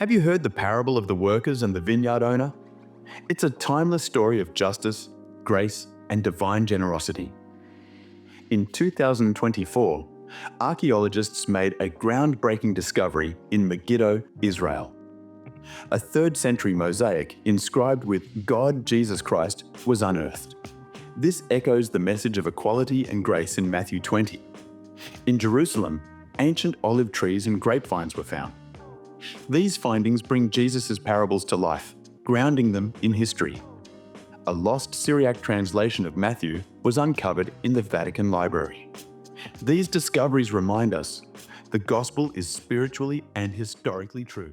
Have you heard the parable of the workers and the vineyard owner? It's a timeless story of justice, grace, and divine generosity. In 2024, archaeologists made a groundbreaking discovery in Megiddo, Israel. A 3rd century mosaic inscribed with God Jesus Christ was unearthed. This echoes the message of equality and grace in Matthew 20. In Jerusalem, ancient olive trees and grapevines were found. These findings bring Jesus' parables to life, grounding them in history. A lost Syriac translation of Matthew was uncovered in the Vatican Library. These discoveries remind us the gospel is spiritually and historically true.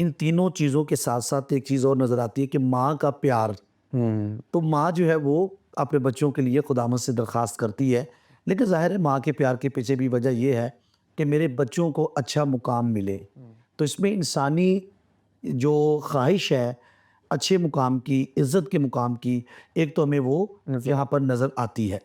ان تینوں چیزوں کے ساتھ ساتھ ایک چیز اور نظر آتی ہے کہ ماں کا پیار. تو ماں جو ہے وہ اپنے بچوں کے لیے خداوند سے درخواست کرتی ہے, لیکن ظاہر ہے ماں کے پیار کے پیچھے بھی وجہ یہ ہے کہ میرے بچوں کو اچھا مقام ملے. تو اس میں انسانی جو خواہش ہے اچھے مقام کی, عزت کے مقام کی, ایک تو ہمیں وہ یہاں پر نظر آتی ہے.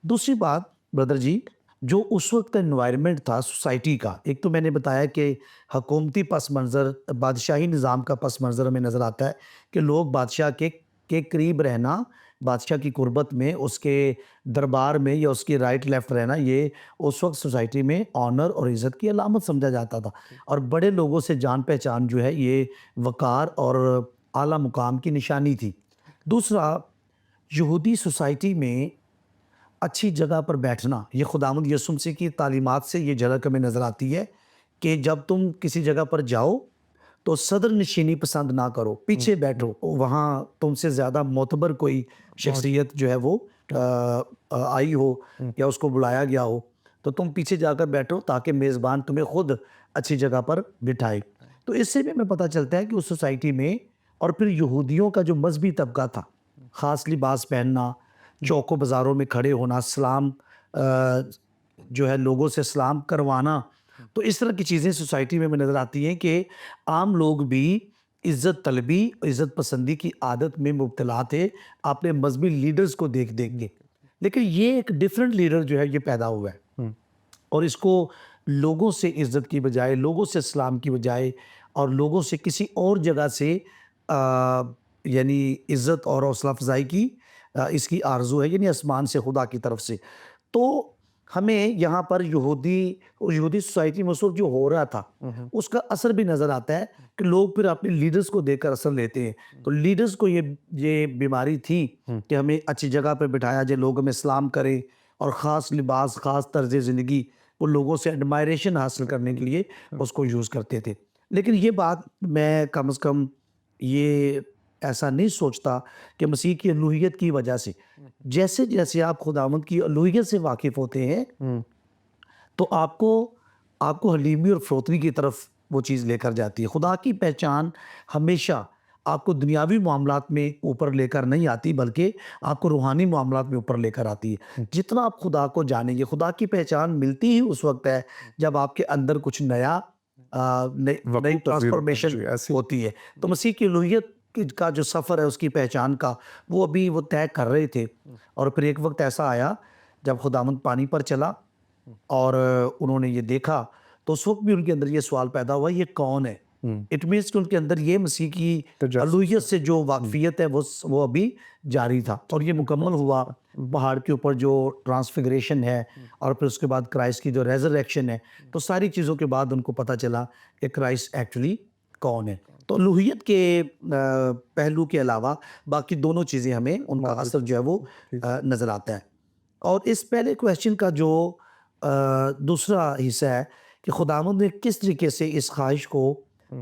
دوسری بات بردر جی, جو اس وقت کا انوائرمنٹ تھا سوسائٹی کا, ایک تو میں نے بتایا کہ حکومتی پس منظر, بادشاہی نظام کا پس منظر ہمیں نظر آتا ہے کہ لوگ بادشاہ کے قریب رہنا, بادشاہ کی قربت میں, اس کے دربار میں یا اس کی رائٹ لیفٹ رہنا, یہ اس وقت سوسائٹی میں آنر اور عزت کی علامت سمجھا جاتا تھا. اور بڑے لوگوں سے جان پہچان جو ہے یہ وقار اور اعلیٰ مقام کی نشانی تھی. دوسرا, یہودی سوسائٹی میں اچھی جگہ پر بیٹھنا, یہ خداوند یسوع مسیح کی تعلیمات سے یہ جھلک ہمیں نظر آتی ہے کہ جب تم کسی جگہ پر جاؤ تو صدر نشینی پسند نہ کرو, پیچھے بیٹھو. وہاں تم سے زیادہ معتبر کوئی شخصیت جو ہے وہ آئی ہو یا اس کو بلایا گیا ہو تو تم پیچھے جا کر بیٹھو تاکہ میزبان تمہیں خود اچھی جگہ پر بٹھائے. تو اس سے بھی ہمیں پتہ چلتا ہے کہ اس سوسائٹی میں, اور پھر یہودیوں کا جو مذہبی طبقہ تھا, خاص لباس پہننا, چوک و بازاروں میں کھڑے ہونا, سلام جو ہے لوگوں سے سلام کروانا, تو اس طرح کی چیزیں سوسائٹی میں ہمیں نظر آتی ہیں کہ عام لوگ بھی عزت طلبی, عزت پسندی کی عادت میں مبتلا تھے اپنے مذہبی لیڈرز کو دیکھ کے. لیکن یہ ایک ڈیفرنٹ لیڈر جو ہے یہ پیدا ہوا ہے, اور اس کو لوگوں سے عزت کی بجائے, لوگوں سے سلام کی بجائے, اور لوگوں سے کسی اور جگہ سے یعنی عزت اور حوصلہ افزائی کی اس کی آرزو ہے, یعنی آسمان سے, خدا کی طرف سے. تو ہمیں یہاں پر یہودی سوسائٹی میں اس وقت جو ہو رہا تھا اس کا اثر بھی نظر آتا ہے کہ لوگ پھر اپنے لیڈرز کو دیکھ کر اثر لیتے ہیں. تو لیڈرز کو یہ بیماری تھی کہ ہمیں اچھی جگہ پہ بٹھایا جائے, لوگ ہمیں سلام کریں, اور خاص لباس, خاص طرز زندگی, وہ لوگوں سے ایڈمائریشن حاصل کرنے کے لیے اس کو یوز کرتے تھے. لیکن یہ بات میں کم از کم یہ ایسا نہیں سوچتا کہ مسیح کی الوہیت کی وجہ سے, جیسے جیسے آپ خداوند کی الوہیت سے واقف ہوتے ہیں تو آپ کو حلیمی اور فروتنی کی طرف وہ چیز لے کر جاتی ہے. خدا کی پہچان ہمیشہ آپ کو دنیاوی معاملات میں اوپر لے کر نہیں آتی, بلکہ آپ کو روحانی معاملات میں اوپر لے کر آتی ہے. جتنا آپ خدا کو جانیں گے, خدا کی پہچان ملتی ہی اس وقت ہے جب آپ کے اندر کچھ نیا نئی ٹرانسفارمیشن ہوتی ہے. تو مسیح کی الوہیت کا جو سفر ہے اس کی پہچان کا, وہ ابھی وہ طے کر رہے تھے. اور پھر ایک وقت ایسا آیا جب خداوند پانی پر چلا اور انہوں نے یہ دیکھا, تو اس وقت بھی ان کے اندر یہ سوال پیدا ہوا, یہ کون ہے؟ اٹ مینس کہ ان کے اندر یہ مسیح کی الوہیت سے جو واقفیت ہے وہ ابھی جاری تھا. اور یہ مکمل ہوا پہاڑ کے اوپر جو ٹرانسفیگریشن ہے, اور پھر اس کے بعد کرائسٹ کی جو ریزریکشن ہے. تو ساری چیزوں کے بعد ان کو پتہ چلا کہ کرائسٹ ایکچولی کون ہے. تو الوہیت کے پہلو کے علاوہ باقی دونوں چیزیں ہمیں ان کا اثر جو ہے وہ نظر آتا ہے. اور اس پہلے کویسچن کا جو دوسرا حصہ ہے کہ خداوند نے کس طریقے سے اس خواہش کو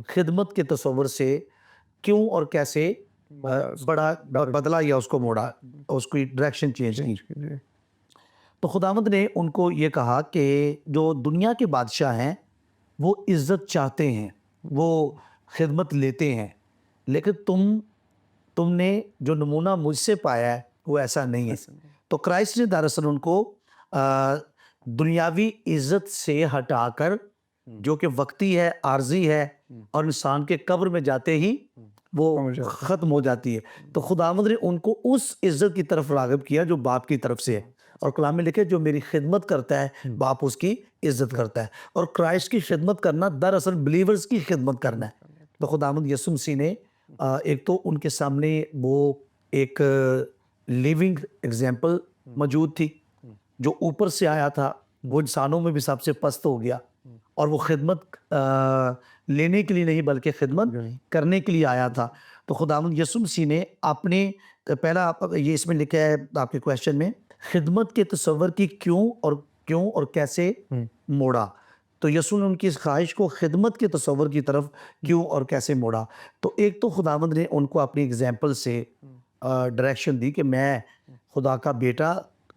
خدمت کے تصور سے کیوں اور کیسے بڑا بدلا یا اس کو موڑا, اس کی ڈائریکشن چینج کی. تو خداوند نے ان کو یہ کہا کہ جو دنیا کے بادشاہ ہیں وہ عزت چاہتے ہیں, وہ خدمت لیتے ہیں, لیکن تم نے جو نمونہ مجھ سے پایا ہے وہ ایسا نہیں ہے. تو کرائسٹ نے دراصل ان کو دنیاوی عزت سے ہٹا کر, جو کہ وقتی ہے, عارضی ہے, اور انسان کے قبر میں جاتے ہی وہ ختم ہو جاتی ہے, تو خداوند نے ان کو اس عزت کی طرف راغب کیا جو باپ کی طرف سے ہے. اور کلام میں لکھے جو میری خدمت کرتا ہے باپ اس کی عزت کرتا ہے. اور کرائسٹ کی خدمت کرنا دراصل بلیورز کی خدمت کرنا ہے. تو خداوند یسوع مسیح نے ایک تو ان کے سامنے وہ ایک لیونگ ایگزامپل موجود تھی, جو اوپر سے آیا تھا, وہ انسانوں میں بھی سب سے پست ہو گیا, اور وہ خدمت لینے کے لیے نہیں بلکہ خدمت کرنے کے لیے آیا تھا. تو خداوند یسوع مسیح نے اپنے پہلا یہ اس میں لکھا ہے آپ کے کویسچن میں, خدمت کے تصور کی کیوں اور کیسے موڑا. تو یسوع نے ان کی اس خواہش کو خدمت کے تصور کی طرف کیوں اور کیسے موڑا. تو ایک تو خداوند نے ان کو اپنی اگزامپل سے ڈائریکشن دی کہ میں خدا کا بیٹا,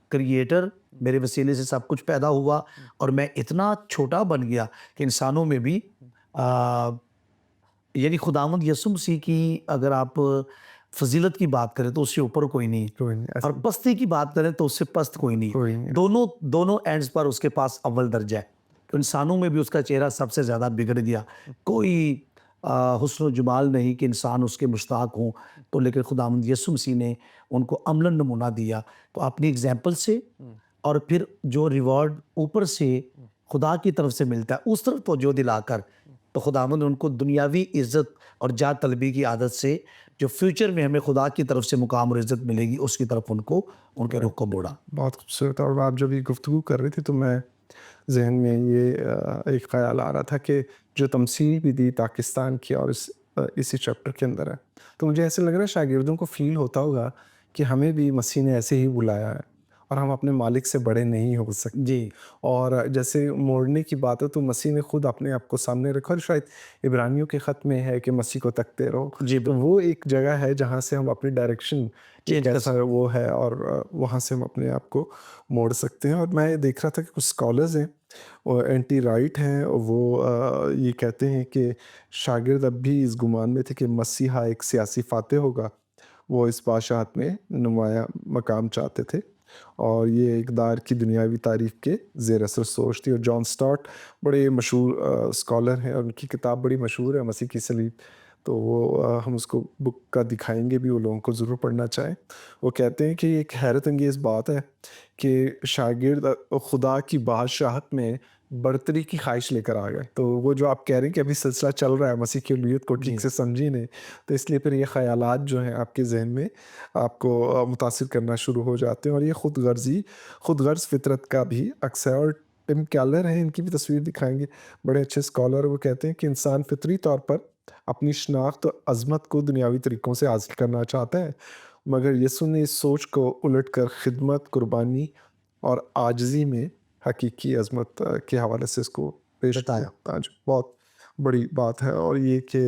کریٹر, میرے وسیلے سے سب کچھ پیدا ہوا, اور میں اتنا چھوٹا بن گیا کہ انسانوں میں بھی یعنی خداوند یسوع مسیح کی اگر آپ فضیلت کی بات کریں تو اس سے اوپر کوئی نہیں، کوئی نہیں ایسے اور پستی کی بات کریں تو اس سے پست کوئی کوئی نہیں. نہیں. دونوں اینڈز پر اس کے پاس اول درجہ ہے. تو انسانوں میں بھی اس کا چہرہ سب سے زیادہ بگڑ گیا. کوئی حسن و جمال نہیں کہ انسان اس کے مشتاق ہوں. تو لیکن خداوند یسوع مسیح نے ان کو عملاً نمونہ دیا. تو اپنی اگزامپل سے اور پھر جو ریوارڈ اوپر سے خدا کی طرف سے ملتا ہے اس طرف توجہ دلا کر، تو خداوند نے ان کو دنیاوی عزت اور جا طلبی کی عادت سے جو فیوچر میں ہمیں خدا کی طرف سے مقام اور عزت ملے گی اس کی طرف ان کے رخ کو موڑا. بہت خوبصورت. اور آپ جب یہ گفتگو کر رہے تھے تو میں ذہن میں یہ ایک خیال آ رہا تھا کہ جو تمثیل بھی دی پاکستان کی اور اسی چیپٹر کے اندر ہے، تو مجھے ایسے لگ رہا ہے شاگردوں کو فیل ہوتا ہوگا کہ ہمیں بھی مسیح نے ایسے ہی بلایا ہے اور ہم اپنے مالک سے بڑے نہیں ہو سکتے. جی اور جیسے موڑنے کی بات ہے تو مسیح نے خود اپنے آپ کو سامنے رکھا، اور شاید عبرانیوں کے خط میں ہے کہ مسیح کو تکتے رہو. جی تو وہ ایک جگہ ہے جہاں سے ہم اپنی ڈائریکشن Change کر کیسا وہ ہے، اور وہاں سے ہم اپنے آپ کو موڑ سکتے ہیں. اور میں دیکھ رہا تھا کہ کچھ اسکالرز ہیں اور اینٹی رائٹ ہیں، وہ یہ کہتے ہیں کہ شاگرد اب بھی اس گمان میں تھے کہ مسیحا ایک سیاسی فاتح ہوگا. وہ اس بادشاہت میں نمایاں مقام چاہتے تھے، اور یہ اقدار کی دنیاوی تعریف کے زیر اثر سوچ تھی. اور جان سٹارٹ بڑے مشہور اسکالر ہیں، اور ان کی کتاب بڑی مشہور ہے مسیح کی صلیب. تو وہ ہم اس کو بک کا دکھائیں گے بھی، وہ لوگوں کو ضرور پڑھنا چاہیں. وہ کہتے ہیں کہ یہ ایک حیرت انگیز بات ہے کہ شاگرد خدا کی بادشاہت میں برتری کی خواہش لے کر آ گئے. تو وہ جو آپ کہہ رہے ہیں کہ ابھی سلسلہ چل رہا ہے، مسیح کی الوہیت کو ٹھیک سے سمجھی نہیں، تو اس لیے پھر یہ خیالات جو ہیں آپ کے ذہن میں آپ کو متاثر کرنا شروع ہو جاتے ہیں. اور یہ خود غرض فطرت کا بھی عکس ہے. اور ٹم کیلر ہیں، ان کی بھی تصویر دکھائیں گے، بڑے اچھے اسکالر. وہ کہتے ہیں کہ انسان فطری طور پر اپنی شناخت اور عظمت کو دنیاوی طریقوں سے حاصل کرنا چاہتا ہے، مگر یسوع نے اس سوچ کو الٹ کر خدمت، قربانی اور عاجزی میں حقیقی عظمت کے حوالے سے اس کو پیش بتایا. کیا. آج بہت بڑی بات ہے، اور یہ کہ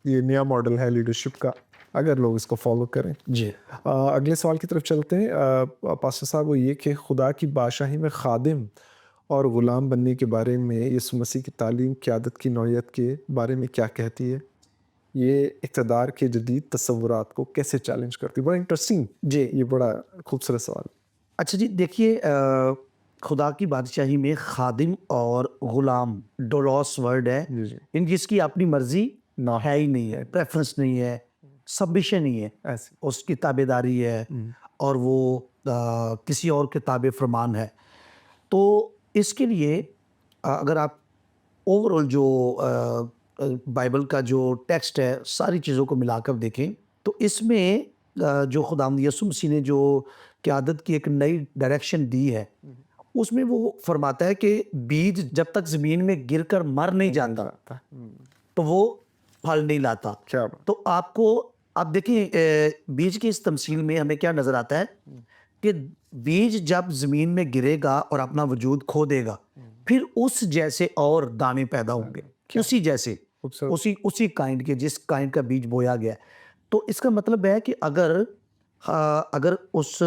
یہ نیا ماڈل ہے لیڈرشپ کا اگر لوگ اس کو فالو کریں. جی اگلے سوال کی طرف چلتے ہیں. پاسٹر صاحب، وہ یہ کہ خدا کی بادشاہی میں خادم اور غلام بننے کے بارے میں یسوع مسیح کی تعلیم قیادت کی نوعیت کے بارے میں کیا کہتی ہے؟ یہ اقتدار کے جدید تصورات کو کیسے چیلنج کرتی ہے؟ بڑا انٹرسٹنگ، جی یہ بڑا خوبصورت سوال. اچھا جی دیکھیے، خدا کی بادشاہی میں خادم اور غلام ڈولوس ورڈ ہے، جی جی ان جس کی اپنی مرضی نہ ہے ہی نہیں ہے، پریفرنس نہیں ہے، سبمیشن نہیں ہے، ایسے. اس کی تابع داری ہے، اور وہ کسی اور کے تابع فرمان ہے. تو اس کے لیے اگر آپ اوور آل جو بائبل کا جو ٹیکسٹ ہے ساری چیزوں کو ملا کر دیکھیں تو اس میں جو خداوند یسوع مسیح نے جو قیادت کی ایک نئی ڈائریکشن دی ہے، اس میں وہ فرماتا ہے کہ بیج جب تک زمین میں گر کر مر نہیں جاتا تو وہ پھل نہیں لاتا. کیا بات. تو آپ دیکھیں بیج کی اس تمثیل میں ہمیں کیا نظر آتا ہے کہ بیج جب زمین میں گرے گا اور اپنا وجود کھو دے گا، پھر اس جیسے اور دانے پیدا ہوں گے، اسی جیسے اسی کائنڈ کے جس کائنڈ کا بیج بویا گیا. تو اس کا مطلب ہے کہ اگر اس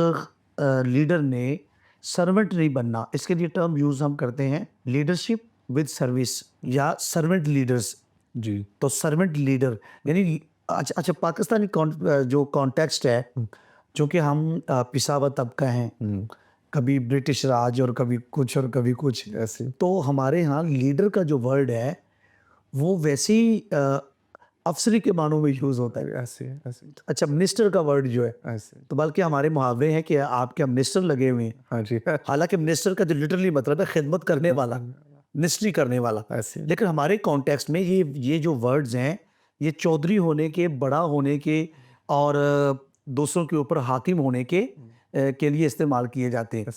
لیڈر نے سرونٹ نہیں بننا، اس کے لیے ٹرم یوز ہم کرتے ہیں لیڈرشپ ود سروس یا سرونٹ لیڈرز. جی تو سرونٹ لیڈر یعنی اچھا پاکستانی جو کانٹیکسٹ ہے، چونکہ ہم پسا ہوا طبقہ ہیں، کبھی برٹش راج اور کبھی کچھ اور کبھی کچھ ایسے. تو ہمارے ہاں لیڈر کا جو ورڈ ہے وہ ویسے ہی افسری کے معنوں میں یوز ہوتا ہے. ایسے ایسے اچھا منسٹر کا ورڈ جو ہے ایسے. تو بلکہ ہمارے محاورے ہیں کہ آپ کیا منسٹر لگے ہوئے ہیں. ہاں جی حالانکہ منسٹر کا جو لٹرلی مطلب ہے خدمت کرنے والا، منسٹری کرنے والا. ایسے. لیکن ہمارے کانٹیکسٹ میں یہ جو ورڈز ہیں یہ چودھری ہونے کے، بڑا ہونے کے اور دوسروں کے اوپر حاکم ہونے کے لیے استعمال کیے جاتے ہیں.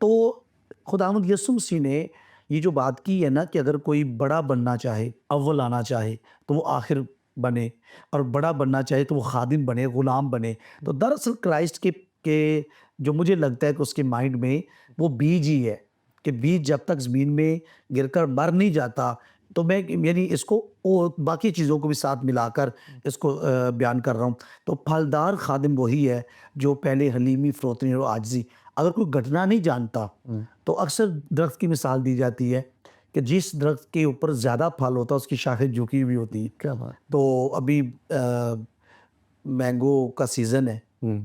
تو خداوند یسوع مسیح نے یہ جو بات کی ہے نا کہ اگر کوئی بڑا بننا چاہے، اول آنا چاہے تو وہ آخر بنے، اور بڑا بننا چاہے تو وہ خادم بنے، غلام بنے. تو دراصل کرائسٹ کے جو مجھے لگتا ہے کہ اس کے مائنڈ میں وہ بیج ہی ہے کہ بیج جب تک زمین میں گر کر مر نہیں جاتا. تو میں یعنی اس کو باقی چیزوں کو بھی ساتھ ملا کر اس کو بیان کر رہا ہوں. تو پھلدار خادم وہی ہے جو پہلے حلیمی، فروتنی اور عاجزی. اگر کوئی گھٹنا نہیں جانتا تو اکثر درخت کی مثال دی جاتی ہے کہ جس درخت کے اوپر زیادہ پھل ہوتا ہے اس کی شاخیں جھکی ہوئی ہوتی ہیں. کیا بات. تو ابھی مینگو کا سیزن ہے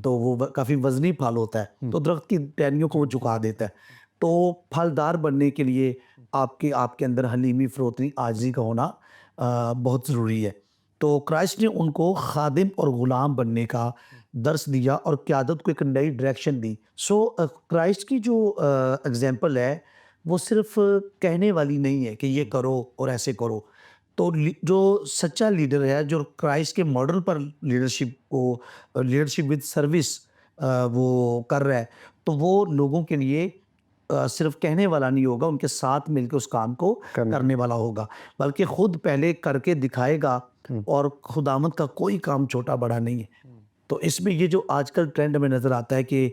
تو وہ کافی وزنی پھل ہوتا ہے تو درخت کی ٹہنیوں کو وہ جھکا دیتا ہے. تو پھلدار بننے کے لیے آپ کے اندر حلیمی، فروتنی، عاجزی کا ہونا بہت ضروری ہے. تو کرائسٹ نے ان کو خادم اور غلام بننے کا درس دیا اور قیادت کو ایک نئی ڈائریکشن دی. سو کرائسٹ کی جو اگزامپل ہے وہ صرف کہنے والی نہیں ہے کہ یہ کرو اور ایسے کرو. تو جو سچا لیڈر ہے، جو کرائسٹ کے model per leadership with service وہ کر رہا ہے، تو وہ لوگوں کے لیے صرف کہنے والا نہیں ہوگا، ان کے ساتھ مل کے اس کام کو کرنے والا ہوگا، بلکہ خود پہلے کر کے دکھائے گا. اور خداوند کا کوئی کام چھوٹا بڑا نہیں ہے. تو اس میں یہ جو آج کل ٹرینڈ ہمیں نظر آتا ہے کہ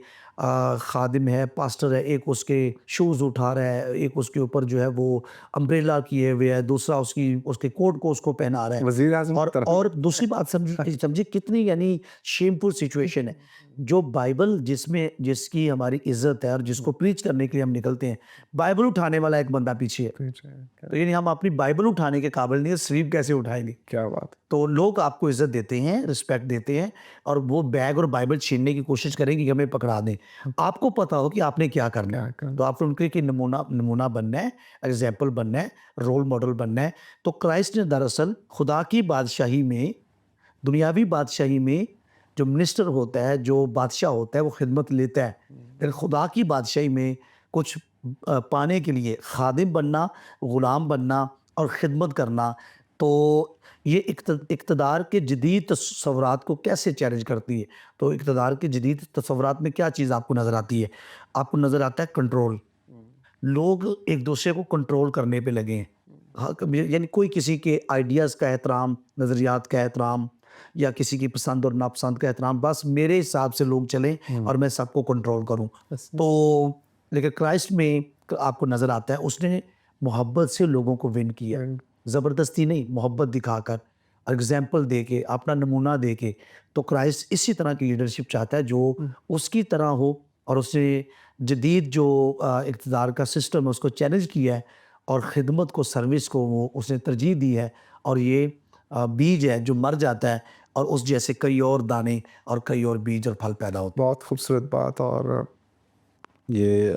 خادم ہے، پاسٹر ہے، ایک اس کے شوز اٹھا رہا ہے، ایک اس کے اوپر جو ہے وہ امبریلا کیے ہوئے ہے، دوسرا اس کے کوٹ کو اس کو پہنا رہا ہے. وزیر اعظم اور دوسری بات سمجھے کتنی یعنی شیمفل سچویشن ہے. جو بائبل جس کی ہماری عزت ہے اور جس کو پریچ کرنے کے لیے ہم نکلتے ہیں، بائبل اٹھانے والا ایک بندہ پیچھے ہے. تو یعنی ہم اپنی بائبل اٹھانے کے قابل نہیں ہے، سلیب کیسے اٹھائیں گے. کیا بات. تو لوگ آپ کو عزت دیتے ہیں، رسپیکٹ دیتے ہیں، اور وہ بیگ اور بائبل چھیننے کی کوشش کریں گے کہ ہمیں پکڑا دیں. آپ کو پتا ہو کہ آپ نے کیا کرنا ہے، تو آپ نے ان کے نمونہ بننا ہے، ایگزامپل بننا ہے، رول ماڈل بننا ہے. تو کرائسٹ نے دراصل خدا کی بادشاہی میں، دنیاوی بادشاہی میں جو منسٹر ہوتا ہے، جو بادشاہ ہوتا ہے، وہ خدمت لیتا ہے. لیکن خدا کی بادشاہی میں کچھ پانے کے لیے خادم بننا، غلام بننا اور خدمت کرنا. تو یہ اقتدار کے جدید تصورات کو کیسے چیلنج کرتی ہے. تو اقتدار کے جدید تصورات میں کیا چیز آپ کو نظر آتی ہے؟ آپ کو نظر آتا ہے کنٹرول. لوگ ایک دوسرے کو کنٹرول کرنے پہ لگے ہیں. یعنی کوئی کسی کے آئیڈیاز کا احترام، نظریات کا احترام، یا کسی کی پسند اور ناپسند کا احترام، بس میرے حساب سے لوگ چلیں اور میں سب کو کنٹرول کروں. تو لیکن کرائسٹ میں آپ کو نظر آتا ہے اس نے محبت سے لوگوں کو ون کیا، زبردستی نہیں، محبت دکھا کر، ایگزامپل دے کے، اپنا نمونہ دے کے. تو کرائسٹ اسی طرح کی لیڈرشپ چاہتا ہے جو اس کی طرح ہو، اور اس نے جدید جو اقتدار کا سسٹم ہے اس کو چیلنج کیا ہے، اور خدمت کو، سروس کو وہ اس نے ترجیح دی ہے. اور یہ بیج ہے جو مر جاتا ہے اور اس جیسے کئی اور دانے اور کئی اور بیج اور پھل پیدا ہوتے ہیں. بہت خوبصورت بات. اور یہ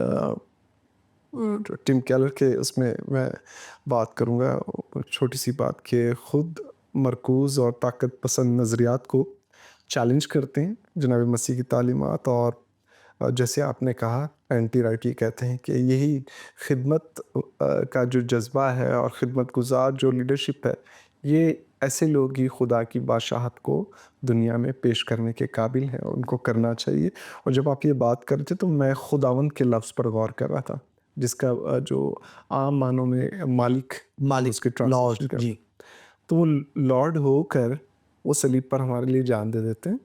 ٹم کیلر کے اس میں بات کروں گا، چھوٹی سی بات، کہ خود مرکوز اور طاقت پسند نظریات کو چیلنج کرتے ہیں جناب مسیح کی تعلیمات. اور جیسے آپ نے کہا، اینٹی رائٹ یہ کہتے ہیں کہ یہی خدمت کا جو جذبہ ہے اور خدمت گزار جو لیڈرشپ ہے، یہ ایسے لوگ ہی خدا کی بادشاہت کو دنیا میں پیش کرنے کے قابل ہیں اور ان کو کرنا چاہیے. اور جب آپ یہ بات کرتے تو میں خداوند کے لفظ پر غور کر رہا تھا، جس کا جو عام معنوں میں مالک اس کے ٹرانسلیشن کا، جی. تو وہ لارڈ ہو کر وہ صلیب پر ہمارے لیے جان دے دیتے ہیں.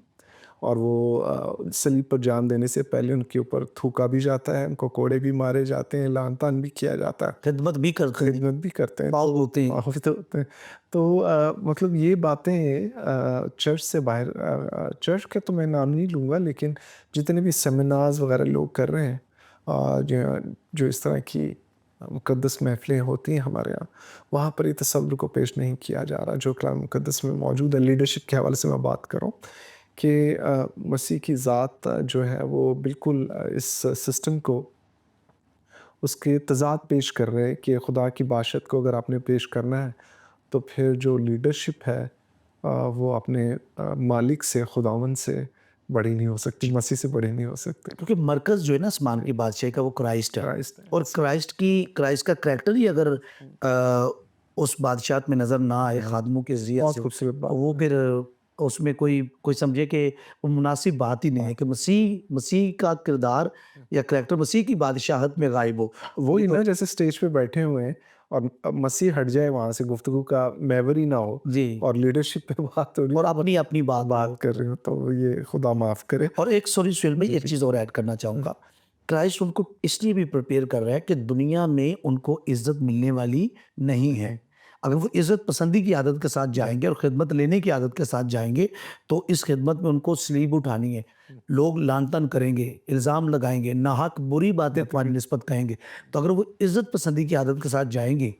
اور وہ صلیب پر جان دینے سے پہلے ان کے اوپر تھوکا بھی جاتا ہے، ان کو کوڑے بھی مارے جاتے ہیں، لعن طعن بھی کیا جاتا ہے، خدمت بھی کرتے ہیں، پاؤ ہوتے ہیں. تو مطلب یہ باتیں چرچ سے باہر، چرچ کا تو میں نام نہیں لوں گا، لیکن جتنے بھی سیمینارز وغیرہ لوگ کر رہے ہیں، جو اس طرح کی مقدس محفلیں ہوتی ہیں ہمارے یہاں، وہاں پر یہ تصور کو پیش نہیں کیا جا رہا جو کلام مقدس میں موجود ہے. لیڈرشپ کے حوالے سے میں بات کروں کہ مسیح کی ذات جو ہے وہ بالکل اس سسٹم کو، اس کے تضاد پیش کر رہے کہ خدا کی بادشاہت کو اگر آپ نے پیش کرنا ہے تو پھر جو لیڈرشپ ہے وہ اپنے مالک سے، خداوند سے بڑی نہیں ہو سکتی، مسیح سے بڑی نہیں ہو سکتی. کیونکہ مرکز جو ہے نا آسمان کی بادشاہی کا، وہ کرائسٹ ہے. اور کرائسٹ کا کریکٹر ہی اگر اس بادشاہت میں نظر نہ آئے خادموں کے ذریعے سے، وہ پھر اس میں کوئی سمجھے کہ وہ مناسب بات ہی نہیں ہے کہ مسیح کا کردار یا کریکٹر مسیح کی بادشاہت میں غائب ہو. وہی نا، جیسے اسٹیج پہ بیٹھے ہوئے ہیں اور مسیح ہٹ جائے وہاں سے، گفتگو کا محور ہی نہ ہو، جی، اور لیڈرشپ پہ بات ہو رہی، اور اپنی بات کر رہے ہو، تو یہ خدا معاف کرے. اور ایک میں ایک چیز اور ایڈ کرنا چاہوں گا. کرائسٹ ان کو اس لیے بھی پریپیئر کر رہا ہے کہ دنیا میں ان کو عزت ملنے والی نہیں ہے. اگر وہ عزت پسندی کی عادت کے ساتھ جائیں گے اور خدمت لینے کی عادت کے ساتھ جائیں گے تو اس خدمت میں ان کو سلیب اٹھانی ہے. لوگ لعن طعن کریں گے، الزام لگائیں گے، ناحق بری باتیں تمہاری نسبت کہیں گے. تو اگر وہ عزت پسندی کی عادت کے ساتھ جائیں گے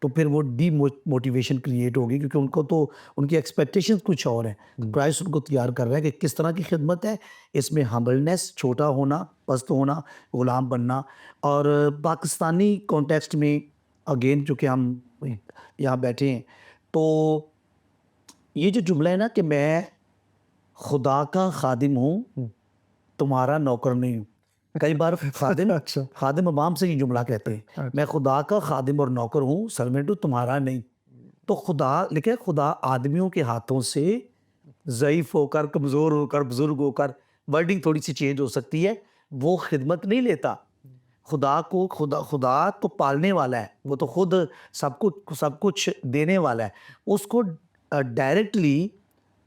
تو پھر وہ ڈی موٹیویشن کریٹ ہوگی، کیونکہ ان کو تو ان کی ایکسپیکٹیشنز کچھ اور ہیں. کرائسٹ ان کو تیار کر رہا ہے کہ کس طرح کی خدمت ہے، اس میں ہمبلنس، چھوٹا ہونا، پست ہونا، غلام بننا. اور پاکستانی کانٹیکسٹ میں اگین چونکہ ہم یہاں بیٹھے ہیں، تو یہ جو جملہ ہے نا کہ میں خدا کا خادم ہوں، تمہارا نوکر نہیں ہوں. کئی بار خادم اچھا. خادم عوام سے یہ جملہ کہتے ہیں، میں خدا کا خادم اور نوکر ہوں، سرونٹ ہوں، تمہارا نہیں. تو خدا لکھے خدا آدمیوں کے ہاتھوں سے ضعیف ہو کر، کمزور ہو کر، بزرگ ہو کر، ورڈنگ تھوڑی سی چینج ہو سکتی ہے، وہ خدمت نہیں لیتا. خدا تو پالنے والا ہے، وہ تو خود سب کچھ دینے والا ہے. اس کو ڈائریکٹلی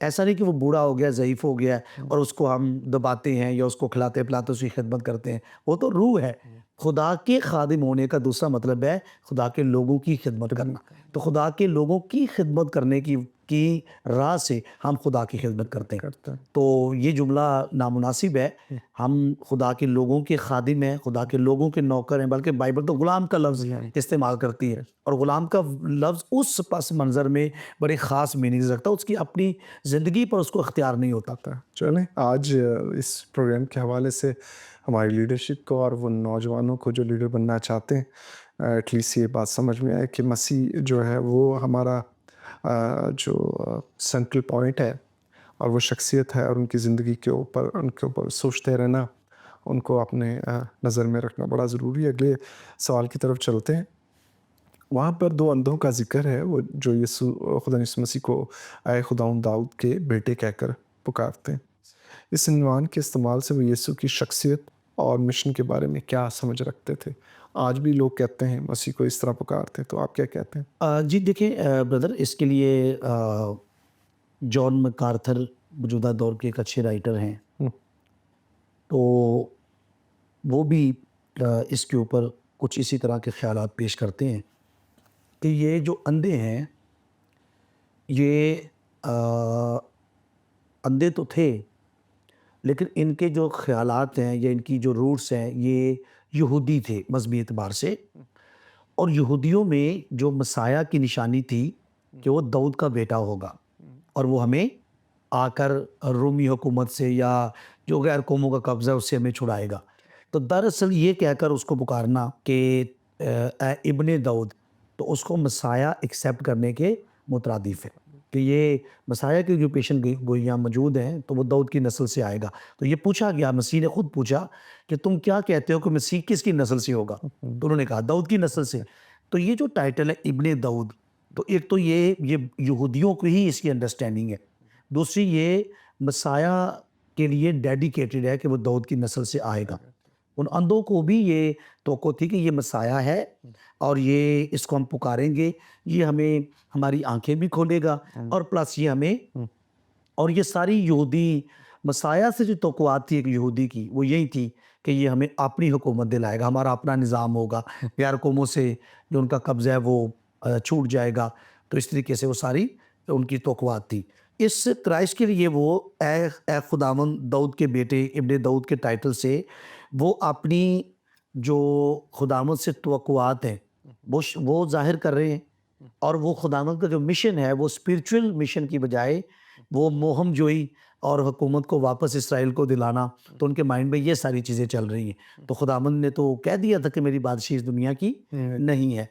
ایسا نہیں کہ وہ بوڑھا ہو گیا، ضعیف ہو گیا اور اس کو ہم دباتے ہیں یا اس کو کھلاتے پلاتے اس کی خدمت کرتے ہیں. وہ تو روح ہے. خدا کے خادم ہونے کا دوسرا مطلب ہے خدا کے لوگوں کی خدمت کرنا. تو خدا کے لوگوں کی خدمت کرنے کی راہ سے ہم خدا کی خدمت کرتے ہیں. تو یہ جملہ نامناسب ہے. ہم خدا کے لوگوں کے خادم ہیں، خدا کے لوگوں کے نوکر ہیں، بلکہ بائبل تو غلام کا لفظ استعمال کرتی ہے، اور غلام کا لفظ اس پس منظر میں بڑے خاص میننگز رکھتا ہے، اس کی اپنی زندگی پر اس کو اختیار نہیں ہوتا. چلیں آج اس پروگرام کے حوالے سے ہماری لیڈرشپ کو اور وہ نوجوانوں کو جو لیڈر بننا چاہتے ہیں ایٹ لیسٹ یہ بات سمجھ میں آئے کہ مسیح جو ہے وہ ہمارا جو سینٹرل پوائنٹ ہے اور وہ شخصیت ہے، اور ان کی زندگی کے اوپر سوچتے رہنا، ان کو اپنے نظر میں رکھنا بڑا ضروری ہے. اگلے سوال کی طرف چلتے ہیں. وہاں پر 2 اندھوں کا ذکر ہے، وہ جو خدا یسوع مسیح کو اے خداوند داؤد کے بیٹے کہہ کر پکارتے ہیں. اس عنوان کے استعمال سے وہ یسوع کی شخصیت اور مشن کے بارے میں کیا سمجھ رکھتے تھے؟ آج بھی لوگ کہتے ہیں مسیح کو اس طرح پکارتے ہیں، تو آپ کیا کہتے ہیں؟ جی دیکھیں بردر، اس کے لیے جان مکارتھر موجودہ دور کے ایک اچھے رائٹر ہیں، تو وہ بھی اس کے اوپر کچھ اسی طرح کے خیالات پیش کرتے ہیں کہ یہ جو اندھے ہیں، یہ اندھے تو تھے، لیکن ان کے جو خیالات ہیں یا ان کی جو روٹس ہیں یہ یہودی تھے مذہبی اعتبار سے. اور یہودیوں میں جو مسیح کی نشانی تھی کہ وہ داؤد کا بیٹا ہوگا اور وہ ہمیں آ کر رومی حکومت سے یا جو غیر قوموں کا قبضہ ہے اس سے ہمیں چھڑائے گا. تو دراصل یہ کہہ کر اس کو پکارنا کہ اے ابن داؤد، تو اس کو مسیح ایکسیپٹ کرنے کے مترادف ہے کہ یہ مسیح کی جو پیشن گوئیاں موجود ہیں تو وہ داؤد کی نسل سے آئے گا. تو یہ پوچھا گیا، مسیح نے خود پوچھا کہ تم کیا کہتے ہو کہ مسیح کس کی نسل سے ہوگا؟ تو انہوں نے کہا داؤد کی نسل سے. تو یہ جو ٹائٹل ہے ابن داؤد، تو ایک تو یہ یہودیوں کو ہی اس کی انڈرسٹینڈنگ ہے، دوسری یہ مسیح کے لیے ڈیڈیکیٹڈ ہے کہ وہ داؤد کی نسل سے آئے گا. ان اندھوں کو بھی یہ توقع تھی کہ یہ مسیح ہے اور یہ اس کو ہم پکاریں گے، یہ ہمیں ہماری آنکھیں بھی کھولے گا، اور پلس یہ ہمیں، اور یہ ساری یہودی مسیح سے جو توقعات تھی ایک یہودی کی، وہ یہی تھی کہ یہ ہمیں اپنی حکومت دلائے گا، ہمارا اپنا نظام ہوگا، غیر قوموں سے جو ان کا قبضہ ہے وہ چھوٹ جائے گا. تو اس طریقے سے وہ ساری ان کی توقعات تھی. اس کرائسٹ کے لیے وہ اے خداوند داؤد کے بیٹے ابن داؤد کے ٹائٹل سے وہ اپنی جو خداوند سے توقعات ہیں وہ ظاہر کر رہے ہیں، اور وہ خداوند کا جو مشن ہے وہ اسپرچول مشن کی بجائے وہ موہم جوئی اور حکومت کو واپس اسرائیل کو دلانا. تو ان کے مائنڈ میں یہ ساری چیزیں چل رہی ہیں. تو خداوند نے تو کہہ دیا تھا کہ میری بادشاہی اس دنیا کی نہیں ہے،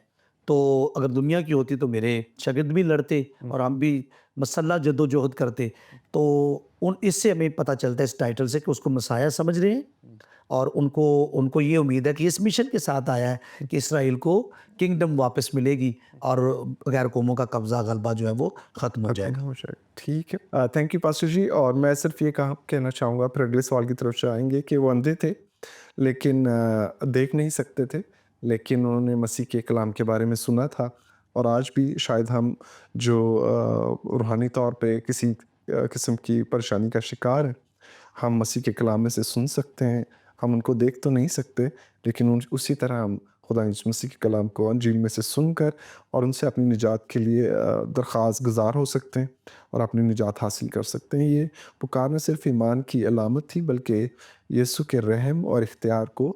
تو اگر دنیا کی ہوتی تو میرے شاگرد بھی لڑتے اور ہم بھی مسلح جد و جہد کرتے. تو اس سے ہمیں پتہ چلتا ہے اس ٹائٹل سے کہ اس کو مسیح سمجھ رہے ہیں، اور ان کو یہ امید ہے کہ اس مشن کے ساتھ آیا ہے کہ اسرائیل کو کنگڈم واپس ملے گی اور غیر قوموں کا قبضہ غلبہ جو ہے وہ ختم ہو جائے گا. ٹھیک ہے، تھینک یو پاسٹر جی. اور میں صرف یہ کہنا چاہوں گا، پھر اگلے سوال کی طرف جائیں گے، کہ وہ اندھے تھے لیکن دیکھ نہیں سکتے تھے، لیکن انہوں نے مسیح کے کلام کے بارے میں سنا تھا. اور آج بھی شاید ہم جو روحانی طور پہ کسی قسم کی پریشانی کا شکار ہیں، ہم مسیح کے کلام میں سے سن سکتے ہیں. ہم ان کو دیکھ تو نہیں سکتے، لیکن اسی طرح ہم خدا یسوع مسیح کے کلام کو انجیل میں سے سن کر اور ان سے اپنی نجات کے لیے درخواست گزار ہو سکتے ہیں اور اپنی نجات حاصل کر سکتے ہیں. یہ پکارنا صرف ایمان کی علامت تھی، بلکہ یسوع کے رحم اور اختیار کو